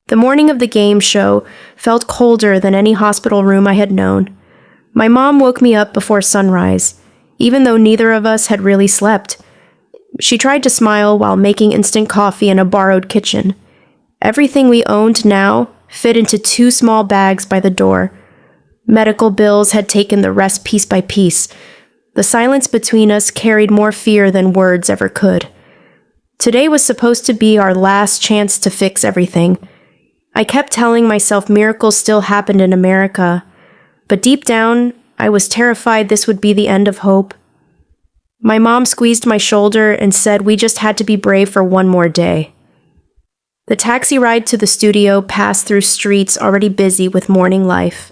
The morning of the game show felt colder than any hospital room I had known. My mom woke me up before sunrise, even though neither of us had really slept. She tried to smile while making instant coffee in a borrowed kitchen. Everything we owned now fit into 2 small bags by the door. Medical bills had taken the rest piece by piece. The silence between us carried more fear than words ever could. Today was supposed to be our last chance to fix everything. I kept telling myself miracles still happened in America, but deep down, I was terrified this would be the end of hope. My mom squeezed my shoulder and said we just had to be brave for one more day. The taxi ride to the studio passed through streets already busy with morning life.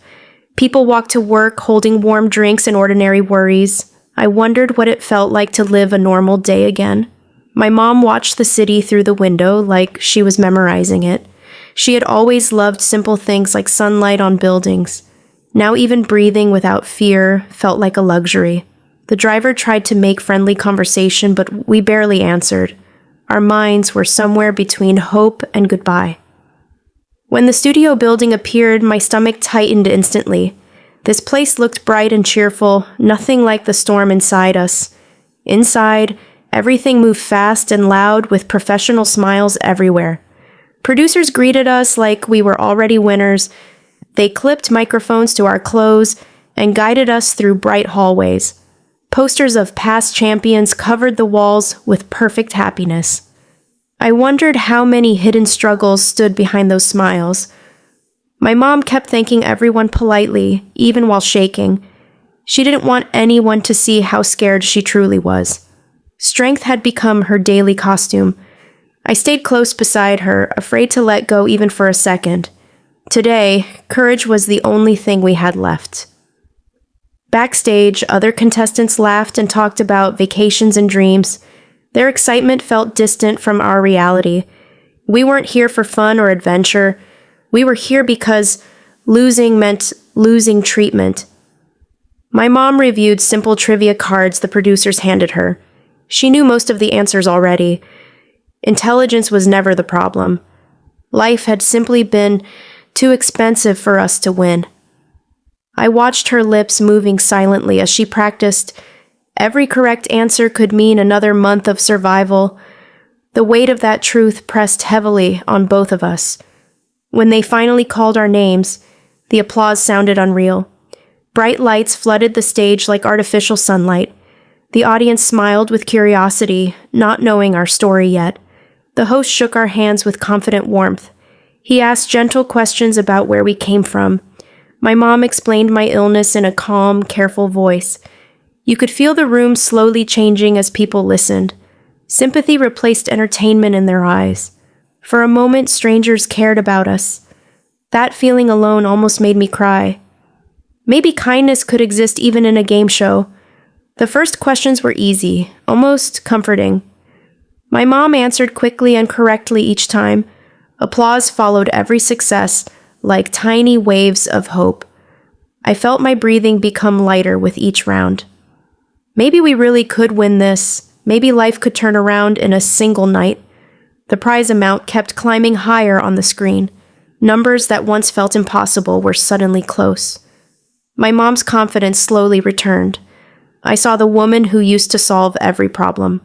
People walked to work holding warm drinks and ordinary worries. I wondered what it felt like to live a normal day again. My mom watched the city through the window like she was memorizing it. She had always loved simple things like sunlight on buildings. Now even breathing without fear felt like a luxury. The driver tried to make friendly conversation, but we barely answered. Our minds were somewhere between hope and goodbye. When the studio building appeared, my stomach tightened instantly. This place looked bright and cheerful, nothing like the storm inside us. Inside, everything moved fast and loud with professional smiles everywhere. Producers greeted us like we were already winners. They clipped microphones to our clothes and guided us through bright hallways. Posters of past champions covered the walls with perfect happiness. I wondered how many hidden struggles stood behind those smiles. My mom kept thanking everyone politely, even while shaking. She didn't want anyone to see how scared she truly was. Strength had become her daily costume. I stayed close beside her, afraid to let go even for a second. Today, courage was the only thing we had left. Backstage, other contestants laughed and talked about vacations and dreams. Their excitement felt distant from our reality. We weren't here for fun or adventure. We were here because losing meant losing treatment. My mom reviewed simple trivia cards the producers handed her. She knew most of the answers already. Intelligence was never the problem. Life had simply been too expensive for us to win. I watched her lips moving silently as she practiced. Every correct answer could mean another month of survival. The weight of that truth pressed heavily on both of us. When they finally called our names, the applause sounded unreal. Bright lights flooded the stage like artificial sunlight. The audience smiled with curiosity, not knowing our story yet. The host shook our hands with confident warmth. He asked gentle questions about where we came from. My mom explained my illness in a calm, careful voice. You could feel the room slowly changing as people listened. Sympathy replaced entertainment in their eyes. For a moment, strangers cared about us. That feeling alone almost made me cry. Maybe kindness could exist even in a game show. The first questions were easy, almost comforting. My mom answered quickly and correctly each time. Applause followed every success, like tiny waves of hope. I felt my breathing become lighter with each round. Maybe we really could win this. Maybe life could turn around in a single night. The prize amount kept climbing higher on the screen. Numbers that once felt impossible were suddenly close. My mom's confidence slowly returned. I saw the woman who used to solve every problem.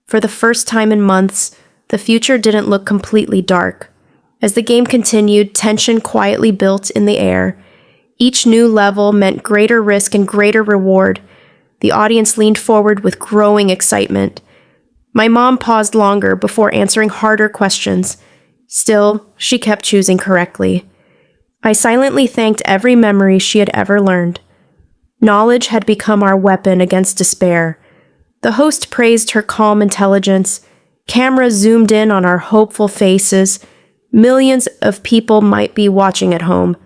For the first time in months, the future didn't look completely dark. As the game continued, tension quietly built in the air. Each new level meant greater risk and greater reward. The audience leaned forward with growing excitement. My mom paused longer before answering harder questions. Still, she kept choosing correctly. I silently thanked every memory she had ever learned. Knowledge had become our weapon against despair. The host praised her calm intelligence. Cameras zoomed in on our hopeful faces. Millions of people might be watching at home.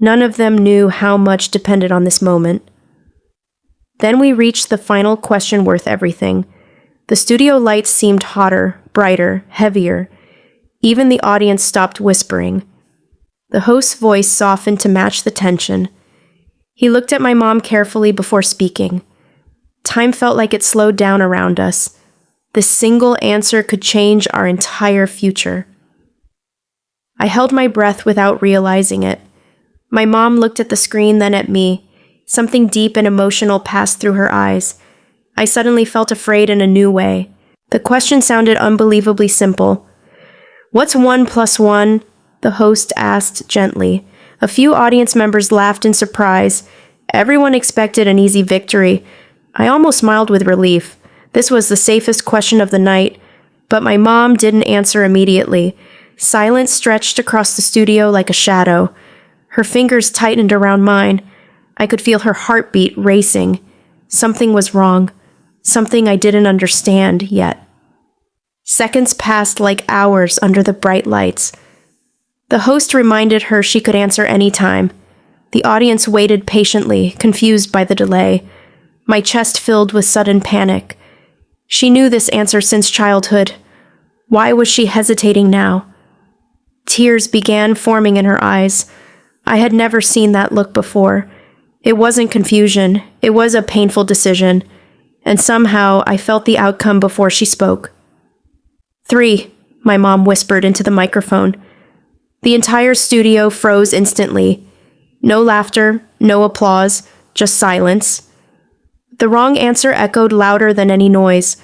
None of them knew how much depended on this moment. Then we reached the final question worth everything. The studio lights seemed hotter, brighter, heavier. Even the audience stopped whispering. The host's voice softened to match the tension. He looked at my mom carefully before speaking. Time felt like it slowed down around us. This single answer could change our entire future. I held my breath without realizing it. My mom looked at the screen, then at me. Something deep and emotional passed through her eyes. I suddenly felt afraid in a new way. The question sounded unbelievably simple. "What's 1 plus 1?" the host asked gently. A few audience members laughed in surprise. Everyone expected an easy victory. I almost smiled with relief. This was the safest question of the night, but my mom didn't answer immediately. Silence stretched across the studio like a shadow. Her fingers tightened around mine. I could feel her heartbeat racing. Something was wrong. Something I didn't understand yet. Seconds passed like hours under the bright lights. The host reminded her she could answer any time. The audience waited patiently, confused by the delay. My chest filled with sudden panic. She knew this answer since childhood. Why was she hesitating now? Tears began forming in her eyes. I had never seen that look before. It wasn't confusion. It was a painful decision. And somehow I felt the outcome before she spoke. 3, my mom whispered into the microphone. The entire studio froze instantly. No laughter, no applause, just silence. The wrong answer echoed louder than any noise.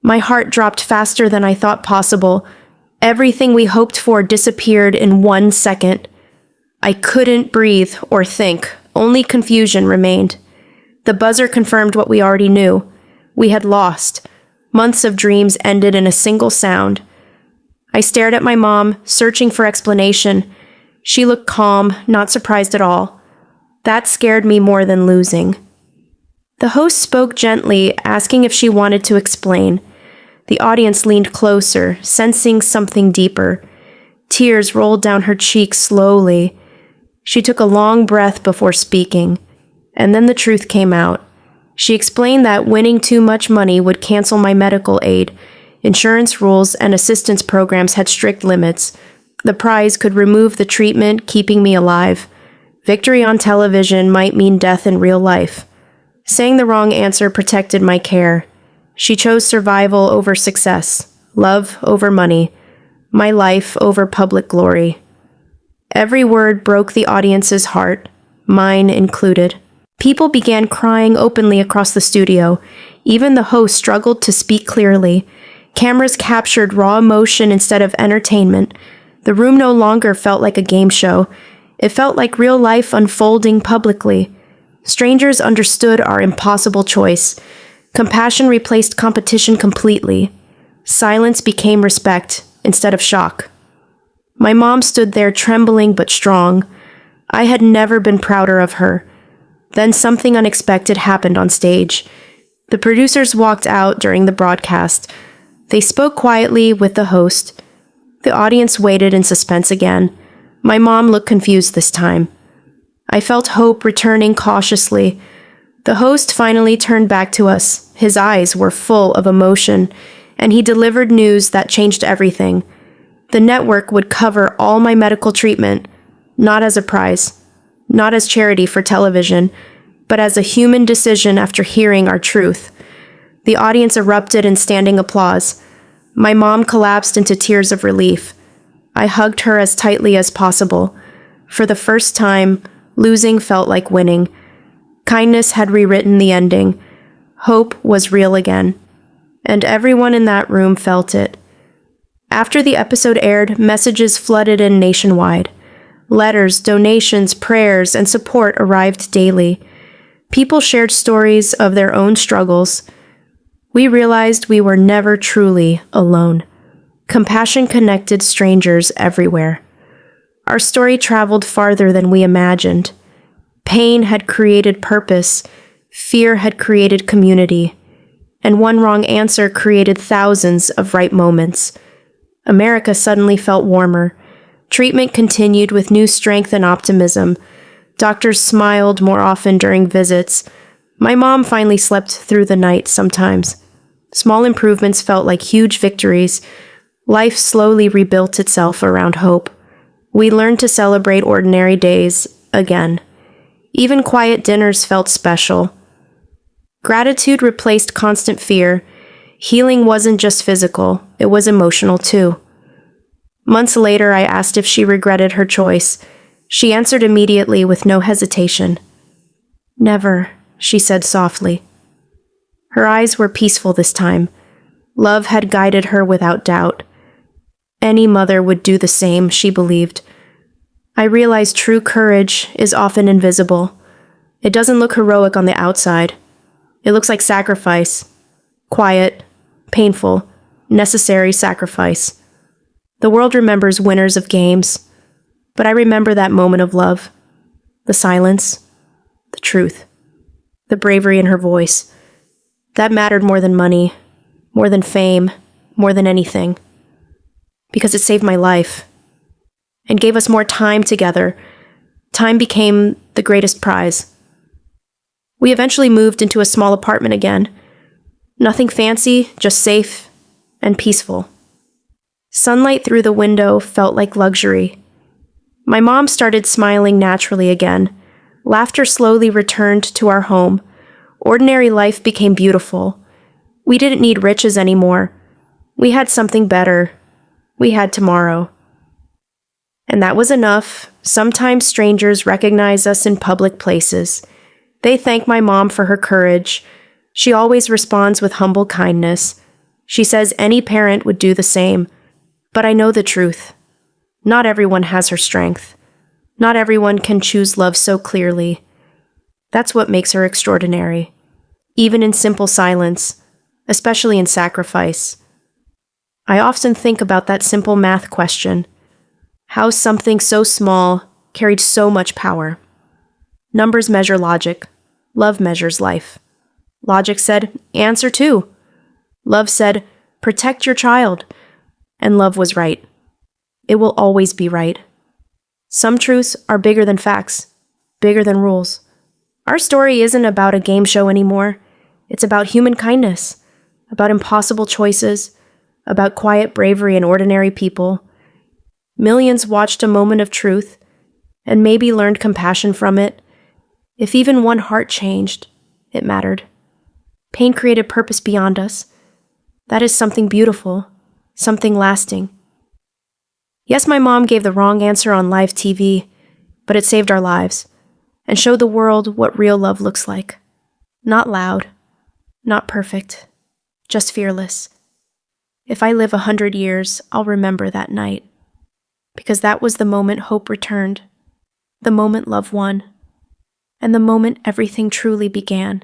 My heart dropped faster than I thought possible. Everything we hoped for disappeared in 1 second. I couldn't breathe or think. Only confusion remained. The buzzer confirmed what we already knew. We had lost. Months of dreams ended in a single sound. I stared at my mom, searching for explanation. She looked calm, not surprised at all. That scared me more than losing. The host spoke gently, asking if she wanted to explain. The audience leaned closer, sensing something deeper. Tears rolled down her cheeks slowly. She took a long breath before speaking, and then the truth came out. She explained that winning too much money would cancel my medical aid. Insurance rules and assistance programs had strict limits. The prize could remove the treatment, keeping me alive. Victory on television might mean death in real life. Saying the wrong answer protected my care. She chose survival over success, love over money, my life over public glory. Every word broke the audience's heart, mine included. People began crying openly across the studio. Even the host struggled to speak clearly. Cameras captured raw emotion instead of entertainment. The room no longer felt like a game show. It felt like real life unfolding publicly. Strangers understood our impossible choice. Compassion replaced competition completely. Silence became respect instead of shock. My mom stood there trembling but strong. I had never been prouder of her. Then something unexpected happened on stage. The producers walked out during the broadcast. They spoke quietly with the host. The audience waited in suspense again. My mom looked confused this time. I felt hope returning cautiously. The host finally turned back to us. His eyes were full of emotion, and he delivered news that changed everything. The network would cover all my medical treatment, not as a prize, not as charity for television, but as a human decision after hearing our truth. The audience erupted in standing applause. My mom collapsed into tears of relief. I hugged her as tightly as possible. For the first time, losing felt like winning. Kindness had rewritten the ending. Hope was real again. And everyone in that room felt it. After the episode aired, messages flooded in nationwide. Letters, donations, prayers, and support arrived daily. People shared stories of their own struggles. We realized we were never truly alone. Compassion connected strangers everywhere. Our story traveled farther than we imagined. Pain had created purpose. Fear had created community. And one wrong answer created thousands of right moments. America suddenly felt warmer. Treatment continued with new strength and optimism. Doctors smiled more often during visits. My mom finally slept through the night sometimes. Small improvements felt like huge victories. Life slowly rebuilt itself around hope. We learned to celebrate ordinary days again. Even quiet dinners felt special. Gratitude replaced constant fear. Healing wasn't just physical, it was emotional too. Months later, I asked if she regretted her choice. She answered immediately with no hesitation. "Never," she said softly. Her eyes were peaceful this time. Love had guided her without doubt. Any mother would do the same, she believed. I realized true courage is often invisible. It doesn't look heroic on the outside. It looks like sacrifice. Quiet, painful, necessary sacrifice. The world remembers winners of games, but I remember that moment of love. The silence, the truth, the bravery in her voice. That mattered more than money, more than fame, more than anything. Because it saved my life and gave us more time together. Time became the greatest prize. We eventually moved into a small apartment again. Nothing fancy, just safe and peaceful. Sunlight through the window felt like luxury. My mom started smiling naturally again. Laughter slowly returned to our home. Ordinary life became beautiful. We didn't need riches anymore. We had something better. We had tomorrow. And that was enough. Sometimes strangers recognize us in public places. They thank my mom for her courage. She always responds with humble kindness. She says any parent would do the same. But I know the truth. Not everyone has her strength. Not everyone can choose love so clearly. That's what makes her extraordinary. Even in simple silence, especially in sacrifice. I often think about that simple math question. How something so small carried so much power. Numbers measure logic. Love measures life. Logic said, answer 2. Love said, protect your child. And love was right. It will always be right. Some truths are bigger than facts, bigger than rules. Our story isn't about a game show anymore. It's about human kindness, about impossible choices, about quiet bravery in ordinary people. Millions watched a moment of truth and maybe learned compassion from it. If even one heart changed, it mattered. Pain created purpose beyond us. That is something beautiful, something lasting. Yes, my mom gave the wrong answer on live TV, but it saved our lives and showed the world what real love looks like. Not loud, not perfect, just fearless. If I live 100 years, I'll remember that night, because that was the moment hope returned, the moment love won, and the moment everything truly began.